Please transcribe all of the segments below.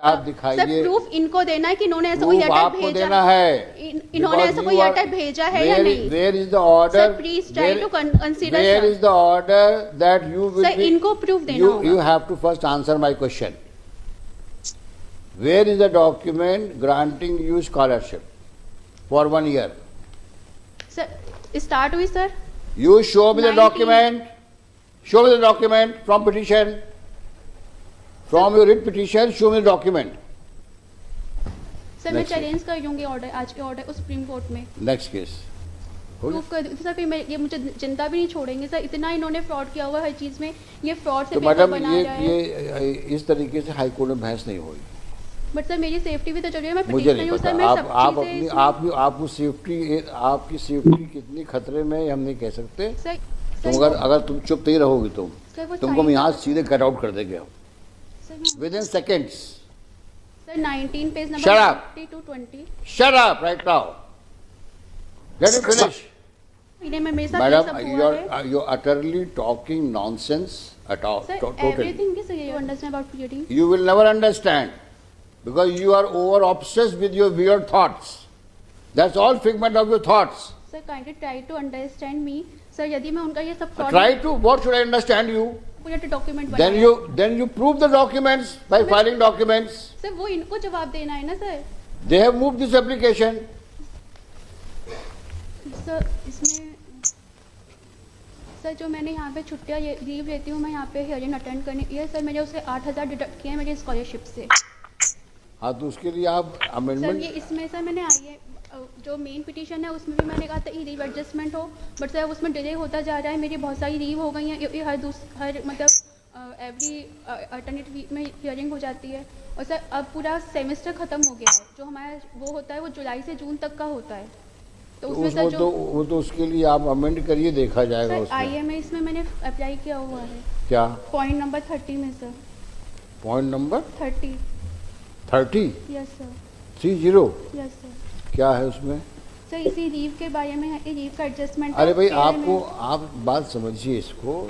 आप दिखाइए। Sir proof इनको देना है कि इन्होंने ऐसा कोई लेटर आपको भेजा देना है। इन्होंने ऐसा कोई लेटर भेजा है या नहीं? Where is the order? Sir, please try to consider, Where sir. is the order that you will Sir, be? इनको proof देना होगा। You have to first answer my question. Where is the document granting you scholarship for 1 year? Sir, start हुई sir? You show me the 19. document. Show me the document from petition. From your writ petition, show me the document. Sir मैं challenge कर दूंगी order, आज के order उस supreme court में Next case. Proof कर दूंगी सर। फिर ये मुझे जिंदा भी नहीं छोड़ेंगे सर। इतना इन्होंने फ्रॉड किया हुआ हर चीज में। ये फ्रॉड से तो पेपर मैडम बना रहा है। ये इस तरीके से हाई कोर्ट में बहस नहीं होगी। बट सर मेरी सेफ्टी भी तो चाहिए। मैं मुझे नहीं हूँ पता सर। मैं सब आप चीजें अपनी इसमें- आपकी सेफ्टी, आपकी सेफ्टी कितनी खतरे में है हम नहीं कह सकते। सर तुम अगर तुम चुप नहीं रहोगी सर वो तुमको हम साइन- यहाँ सीधे कट आउट कर देंगे sir within seconds. Sir 19 page Shut number up. 50 to 20 shut up right now, let it finish. इन्हें में मेरे साथ ये मैडम सब हुआ है। You are utterly talking nonsense at all, sir totally. Everything is you understand about PD. You will never understand because you are over obsessed with your weird thoughts. That's all figment of your thoughts. Sir kindly try to understand me. Sir यदि मैं उनका ये सब fraud Try to, what should I understand you? Document Then you prove the documents by filing documents. Sir वो इनको जवाब देना है ना sir. They have moved this application. Sir इसमें सर जो मैंने यहाँ पे छुट्टियाँ लीव लेती हूँ मैं यहाँ पे हियरिंग अटेंड करने की है सर। मैंने उसे 8,000 डिडक्ट किए हैं मेरी स्कॉलरशिप से। हाँ तो उसके लिए आप सर अमेंडमेंट। ये इसमें सर मैंने आई है जो मेन पिटीशन है उसमें भी मैंने कहा था ई लीव एडजस्टमेंट हो। बट सर उसमें डिले होता जा रहा है। मेरी बहुत सारी लीव हो गई हैं क्योंकि हर मतलब एवरी अल्टरनेट वीक में हियरिंग हो जाती है। और सर अब पूरा सेमेस्टर ख़त्म हो गया है। जो हमारा वो होता है वो जुलाई से जून तक का होता है। तो उसमें सर जो वो तो उसके लिए आप अमेंड करिए, देखा जाएगा सर उसमें। IMA इसमें मैंने अप्लाई किया हुआ है क्या पॉइंट नंबर 30 में sir. Point number 30 30 yes sir 30 yes sir. क्या है उसमें? सर इसी लीव के बारे में है कि लीव का एडजस्टमेंट। अरे भाई आपको आप बात समझिए इसको।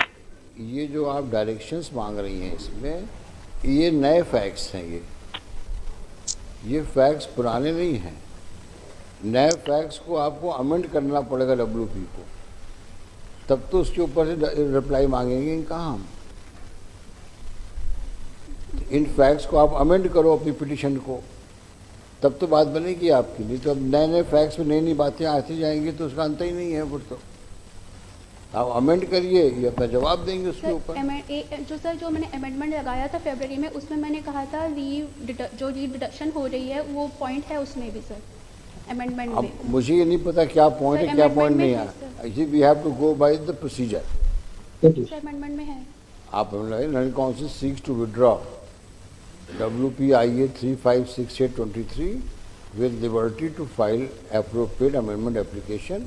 ये जो आप डायरेक्शंस मांग रही हैं इसमें ये नए फैक्ट्स हैं। ये फैक्ट्स पुराने नहीं हैं। नए फैक्ट्स को आपको अमेंड करना पड़ेगा WP को, तब तो उसके ऊपर से रिप्लाई मांगेंगे कहाँ हम। इन फैक्ट्स को आप अमेंड करो अपनी पिटीशन को, तब तो बात बनेगी आपकी। नहीं तो अब नए नए फैक्ट्स में नई नई बातें आती जाएंगी तो उसका अंत ही नहीं है। फिर तो आप अमेंड करिए, ये अपना जवाब देंगे उसके ऊपर। जो मैंने अमेंडमेंट लगाया था फरवरी में उसमें मैंने कहा था जो लीव डिडक्शन हो रही है वो पॉइंट है उसमें भी सर अमेंडमेंट में। अब मुझे ये नहीं पता क्या पॉइंट है क्या पॉइंट नहीं है। Actually we have to go by the procedure. Sir amendment में है आप non council seeks to withdraw WPIA 356823 with liberty to file appropriate amendment application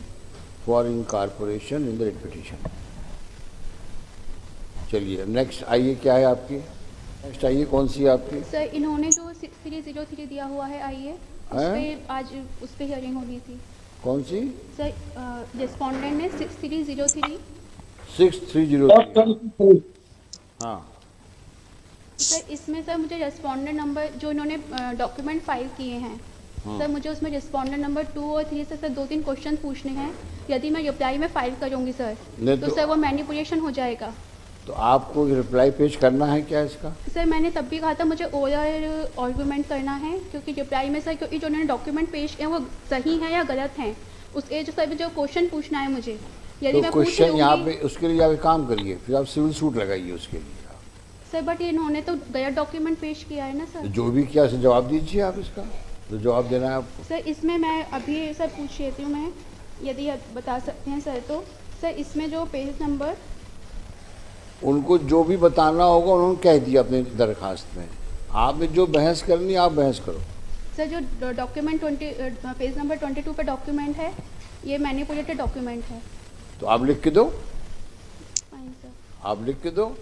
for incorporation in the writ petition. चलिए next आइए, क्या है आपकी नेक्स्ट आइए, कौन सी है आपकी? सर इन्होंने जो 6303 दिया हुआ है आइए उस पे आज उस पे हियरिंग होनी थी। कौन सी? सर रिस्पोंडेंट ने 6303 6303। हाँ सर इसमें सर मुझे रिस्पोंडेंट नंबर जो इन्होंने डॉक्यूमेंट फाइल किए हैं सर मुझे उसमें रिस्पोंडेंट नंबर 2 और 3 से सर 2-3 क्वेश्चन पूछने हैं। यदि मैं रिप्लाई में फाइल करूंगी सर तो सर वो मैनिपुलेशन हो जाएगा। तो आपको रिप्लाई पेश करना है क्या इसका? सर मैंने तब भी कहा था मुझे ओरल आर्गूमेंट करना है क्योंकि रिप्लाई में सर क्योंकि जो उन्होंने डॉक्यूमेंट पेश किए वो सही है या गलत हैं उसके जो सर जो क्वेश्चन पूछना है मुझे यदि तो मैं क्वेश्चन यहाँ पे उसके लिए आप काम करिए, फिर आप सिविल सूट लगाइए उसके लिए। सर बट इन्होंने तो गलत डॉक्यूमेंट पेश किया है ना सर। जो भी किया उसे जवाब दीजिए आप, इसका तो जवाब देना है आपको। सर इसमें मैं अभी सर पूछ लेती हूँ मैं यदि आप बता सकते हैं सर तो। सर इसमें जो पेज नंबर उनको जो भी बताना होगा उन्होंने कह दिया अपने दरखास्त में। आपने जो बहस करनी है आप बहस करो। सर जो डॉक्यूमेंट पेज नंबर 22 पे डॉक्यूमेंट है ये मैनिपुलेटेड डॉक्यूमेंट है। तो आप लिख के दो, फाइन सर आप लिख के दो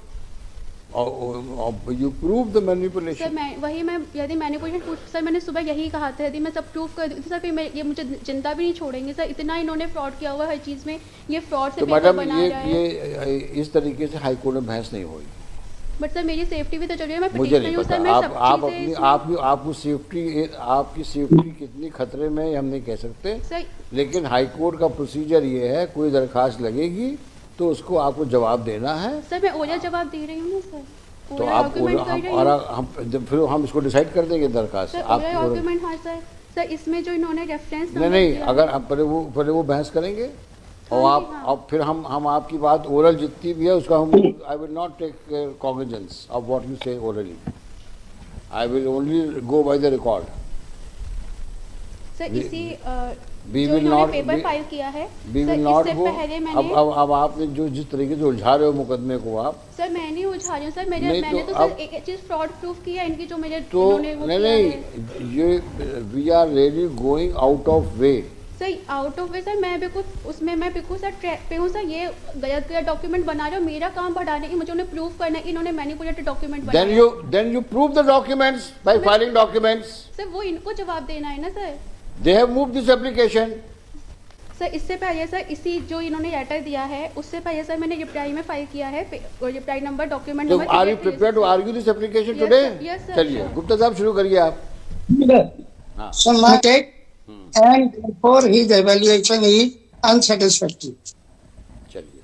और you prove the manipulation. Sir मैं यदि मैनिपुलेशन सर मैंने सुबह यही कहा था यदि मैं सब प्रूफ कर दूँ सर फिर ये मुझे जिंदा भी नहीं छोड़ेंगे सर। इतना इन्होंने फ्रॉड किया हुआ हर चीज़ में। ये फ्रॉड से तो पेपर मैडम बना रहा है। ये इस तरीके से हाई कोर्ट में बहस नहीं होगी। बट सर मेरी सेफ्टी भी तो जरूरी है, मैं मुझे petitioner नहीं हूँ पता सर, मैं आप सब अपनी चीज़ें आपकी सेफ्टी कितनी खतरे में है हम नहीं कह सकते, सर लेकिन हाई कोर्ट का प्रोसीजर ये है, कोई दरखास्त लगेगी तो उसको आपको जवाब देना है। सर मैं ओरल जवाब दे रही हूँ ना सर, तो ओरल आप आर्गूमेंट कर रही हूँ फिर हम इसको डिसाइड कर देंगे दरखास्त सर, आप ओरल आर्गूमेंट। हाँ सर, सर इसमें जो इन्होंने रेफरेंस नहीं अगर आप पहले वो बहस करेंगे और हाँ आप जी, हाँ। अब फिर हम आपकी बात ओरल जितनी भी है उसका हम I will not take cognizance of what you say orally, I will only go by the record. Sir इसी we जो will इन्होंने not पेपर be- फाइल किया है वी सर, विल नॉट इससे गो। पहले मैंने अब आपने जो जिस तरीके से उलझा रहे हो मुकदमे को आप, सर मैं नहीं उलझा रही हूँ सर, नहीं मैंने तो तो अब- सर एक चीज़ फ्रॉड प्रूफ किया इनकी जो मेरे तो इन्होंने वो किया है। नहीं ये we are really going out of way. Sir out of way sir, मैं बिल्कुल उसमें मैं बिल्कुल सर ट्रैक पे हूँ सर, ये गलत डॉक्यूमेंट बना रहे हो, मेरा काम बढ़ाने की मुझे उन्हें प्रूफ करना है कि इन्होंने मैनिपुलेटेड डॉक्यूमेंट बनाया। then you prove the documents by filing documents. Sir वो इनको जवाब देना है ना sir. They have moved this application. Sir इससे पहले सर इसी जो इन्होंने लेटर दिया है उससे पहले सर मैंने रिप्लाई में फाइल किया है, reply number document So number. are you prepared to argue this application Yes, today? sir. Yes, sir. चलिए गुप्ता साहब शुरू करिए आप। हाँ। Submitted and therefore his evaluation is unsatisfactory. चलिए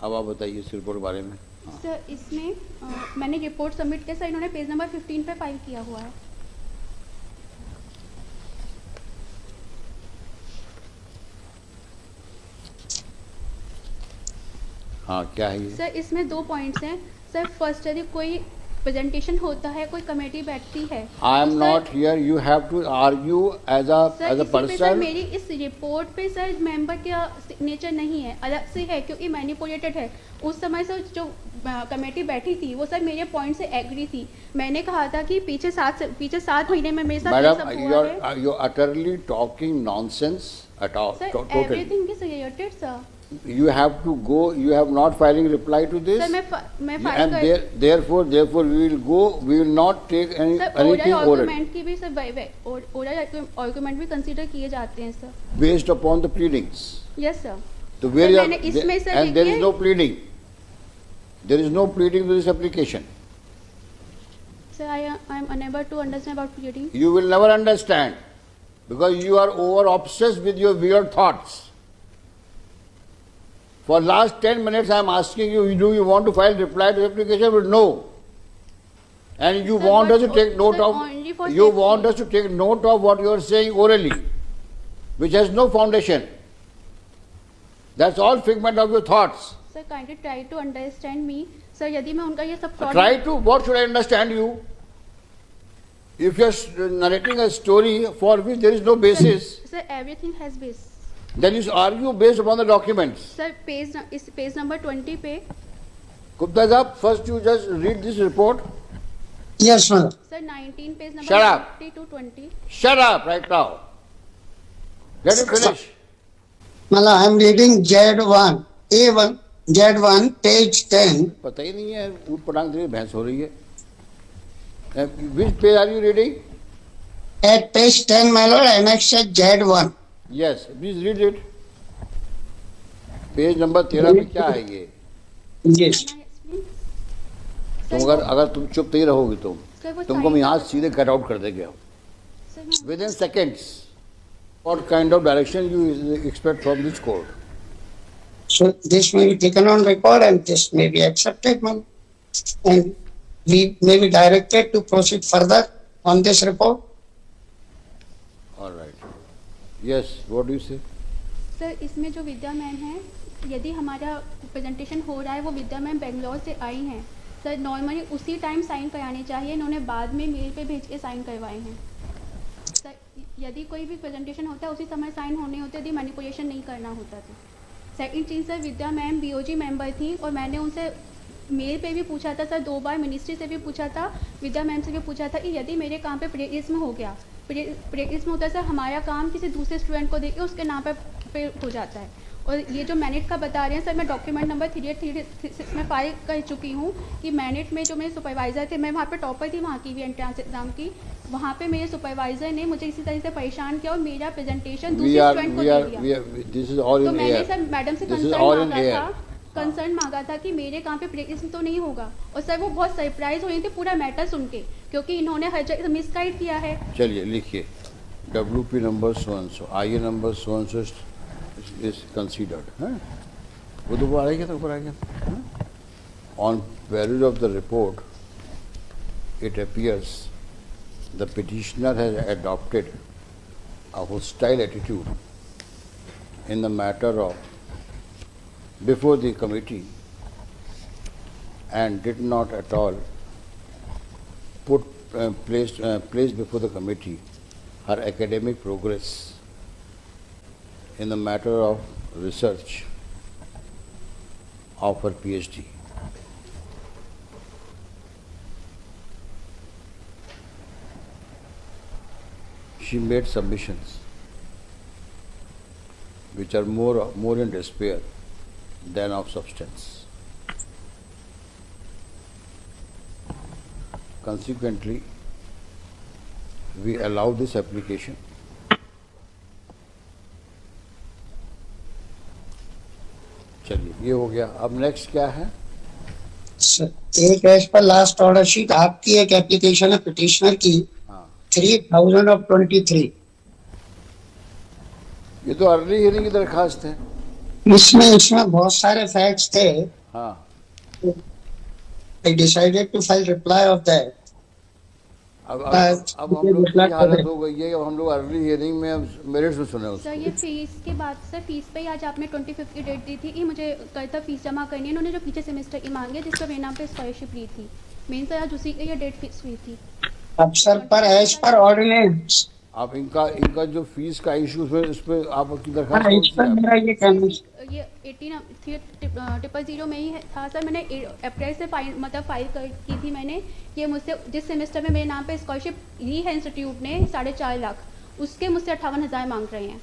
अब आप बताइए इस रिपोर्ट के बारे में। सर इसमें मैंने रिपोर्ट सबमिट किया सर, इन्होंने पेज नंबर 15 पे फाइल किया हुआ है। हाँ क्या है ये? सर इसमें 2 पॉइंट्स हैं सर। फर्स्ट यदि कोई प्रेजेंटेशन होता है, कोई कमेटी बैठती है, I am तो not sir- here. You have to argue as a sir इसी पे सर person. मेरी इस रिपोर्ट पे सर मेंबर का सिग्नेचर नहीं है, अलग से है क्योंकि मैनिपुलेटेड है। उस समय सर जो कमेटी बैठी थी वो सर मेरे पॉइंट से एग्री थी। मैंने कहा था कि पीछे 7 महीने में मेरे साथ ये Madam, सब हुआ है। you're utterly talking nonsense at all. Sir Totally. Everything is related sir. You have to go. You have not filing reply to this. Sir मैं And फाइल कर therefore we will go. We will not take sir anything oral oral argument की भी sir oral argument भी consider किए जाते हैं sir. based upon the pleadings. Yes sir. So where sir, you are, मैंने इसमें sir and there is देखिए- no pleading. There is no pleading to this application. Sir I am unable to understand about pleading. You will never understand because you are over obsessed with your weird thoughts. For last 10 minutes I am asking you, do you want to file reply to the application? But no. And you Sir, want but us to take note sir, of, only for you safety. want us to take note of what you are saying orally, which has no foundation. That's all figment of your thoughts. Sir kindly try to understand me. Sir यदि मैं उनका ये सब fraud- Try to, what should I understand you? If you are narrating a story for which there is no basis, sir everything has base. then you argue based upon the documents. Sir इस page number 20 पे Gupta Sahab, first you just read this report. Yes, madam. Sir 19 page number Shut up. 50 to 20। Shut up right now. Let him finish. Madam, I am reading Z1, A1, Z1, page 10. पता ही नहीं है ऊट पटांग तेरी बहस हो रही है. Which page are you reading? At page 10, my lord, annexed Z1. Yes, please read it. Page number 13 में क्या है ये? Yes. तुम अगर तुम चुप नहीं रहोगी तुमको हम यहाँ सीधे कट आउट कर देंगे हम. Within seconds. What kind of direction you expect from this court? So this may be taken on record and this may be accepted, madam. And we may be directed to proceed further on this report. All right. Yes, what do you say? Sir इसमें जो विद्या ma'am है, यदि हमारा presentation हो रहा है, वो विद्या ma'am Bangalore से आई हैं सर, नॉर्मली उसी टाइम साइन कराने चाहिए, इन्होंने बाद में मेल पे भेज के साइन करवाए हैं सर। यदि कोई भी प्रेजेंटेशन होता है उसी समय साइन होने होते, यदि मैनिपुलेशन नहीं करना होता तो। सेकंड चीज़ सर, विद्या मैम बीओजी मेंबर थी और मैंने उनसे मेल पे भी पूछा था सर, 2 बार मिनिस्ट्री से भी पूछा था, विद्या मैम से भी पूछा था कि यदि मेरे काम पे प्रेटिज्म हो गया, प्रेटिज्म होता है सर, हमारा काम किसी दूसरे स्टूडेंट को देके उसके नाम पे हो जाता है। और ये जो मैनेट का बता रहे हैं सर, मैं डॉक्यूमेंट नंबर 3836 में फाइल कर चुकी हूँ कि मैनेट में जो मेरे सुपरवाइज़र थे, मैं वहाँ पे टॉपर थी वहाँ की भी एंट्रेंस एग्जाम की, वहाँ पे मेरे सुपरवाइज़र ने मुझे इसी तरह से परेशान किया और मेरा प्रेजेंटेशन दूसरे स्टूडेंट को दे दिया। This is all तो in मैंने air. सर मैडम से This is concern all in मांगा air. था, कंसर्न मांगा था कि मेरे काम पे प्रेगनेंसी तो नहीं होगा, और सर वो बहुत सरप्राइज हुई थी पूरा मैटर सुन के, क्योंकि इन्होंने हर जगह मिसगाइड किया है। चलिए लिखिए, WP number so IA number so is considered है, वो तो ऊपर आ गया था, ऊपर आ गया। On values of the report it appears the petitioner has adopted a hostile attitude in the matter of before the committee and did not at all place before the committee her academic progress in the matter of research of her PhD. She made submissions which are more in despair than of substance. Consequently, we allow this application. चलिए ये हो गया, अब next क्या है? एक as per last order sheet आपकी एक एप्लीकेशन है पिटिशनर की 3000 of 23। ये तो अर्ली हियरिंग की दरखास्त है। इसमें बहुत सारे फैक्ट्स थे। हाँ, I decided to file reply of that. अब हम लोग की हालत हो गई है, अब हम लोग अर्ली हियरिंग में अब मेरिट्स में सुने उसको। सर ये फीस के बाद, सर फीस पे ही आज आपने 25 की डेट दी थी कि मुझे कल तक फीस जमा करनी है। इन्होंने जो पीछे सेमेस्टर की मांगी है जिस पर मेरे नाम पे स्कॉलरशिप ली थी, मेन सर आज उसी की ये डेट फिक्स हुई थी। अफसर पर एज पर ऑर्डिनेंस। आप इनका जो फीस का इशू उस पर आपकी दरखास्त हाँ, इस पर मेरा ये कहना है। ये 18 में ही था सर, मैंने अप्रैल से फाइल की थी मैंने। ये मुझसे जिस सेमेस्टर में मेरे नाम पे स्कॉलरशिप ली है इंस्टीट्यूट ने 4.5 लाख, उसके मुझसे 58,000 मांग रहे हैं।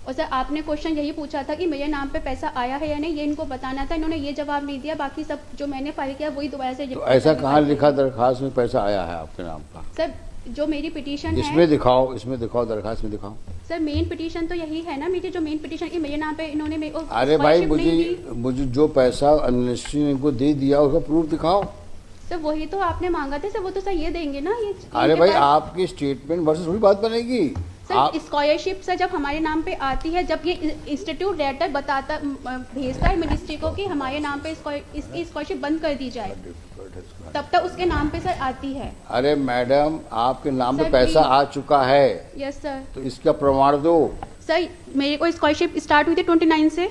और सर आपने क्वेश्चन यही पूछा था कि मेरे नाम पे पैसा आया है या नहीं, ये इनको बताना था। इन्होंने ये जवाब नहीं दिया, बाकी सब जो मैंने फाइल किया वही दोबारा से। तो ऐसा कहाँ लिखा दरखास्त में पैसा आया है आपके नाम का? सर जो मेरी पिटीशन है इसमें दिखाओ दरखास्त में दिखाओ। सर मेन पिटीशन तो यही है ना मेरी, जो मेन पिटीशन की मेरे नाम पे इन्होंने मेरे को अरे भाई scholarship नहीं दी। मुझे जो पैसा एडमिनिस्ट्रेशन ने इनको दे दिया उसका प्रूफ दिखाओ। सर वही तो आपने मांगा था सर, वो तो सर ये देंगे ना ये। अरे भाई आपकी स्टेटमेंट वर्सेस थोड़ी बात बनेगी। सर स्कॉलरशिप सर जब हमारे नाम पे आती है, जब ये इंस्टीट्यूट लेटर बताता भेजता है मिनिस्ट्री को कि हमारे नाम पे इसकी स्कॉलरशिप बंद कर दी जाए, तब तक उसके नाम पे सर आती है। अरे मैडम आपके नाम पे सर, पैसा आ चुका है। Yes sir. तो इसका प्रमाण दो। सर मेरे को स्कॉलरशिप स्टार्ट हुई थी 2019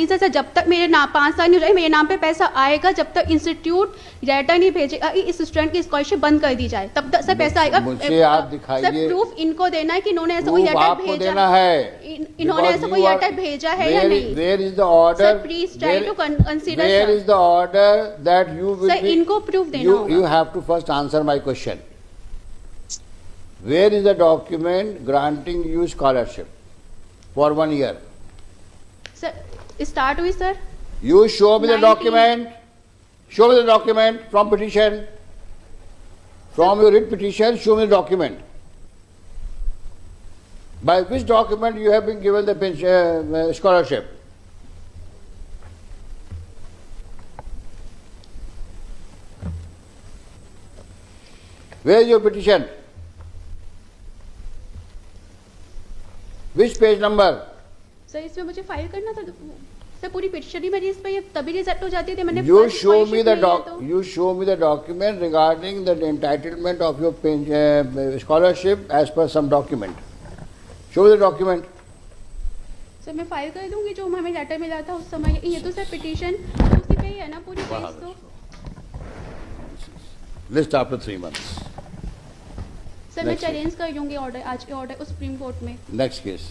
से सर, जब तक मेरे नाम 5 साल नहीं हो जाए मेरे नाम पे पैसा आएगा, जब तक इंस्टीट्यूट लेटर नहीं भेजेगा कि इस स्टूडेंट की स्कॉलरशिप बंद कर दी जाए, तब तक सर पैसा आएगा। मुझे आप दिखाइए। सर प्रूफ इनको देना है कि इन्होंने ऐसा कोई लेटर आपको भेजा देना है। इन्होंने ऐसा कोई लेटर भेजा है या नहीं? Where is the order? Sir, please try to consider, Where sir. is the order that you will Sir, इनको proof देना होगा। You have to first answer my question. Where is the document granting you scholarship for 1 year? Sir start हुई sir. You show me the 19. document. Show me the document from petition. From your writ petition, show me the document. By which document you have been given the scholarship? Where is your petition? Which page number? Sir इसमें मुझे file करना था sir, पूरी petition ही मेरी इस पे तभी reject हो जाती थी। मैंने You first show me the scholarship you show me the document regarding the entitlement of your scholarship as per some document. Show me the document. Sir मैं फाइल कर दूंगी जो हमें लेटर मिला था उस समय। ये तो सर पिटीशन उसी पे ही है ना पूरी केस तो। List after 3 months. सर मैं Next चैलेंज कर दूंगी ऑर्डर, आज के ऑर्डर उस सुप्रीम कोर्ट में। Next case.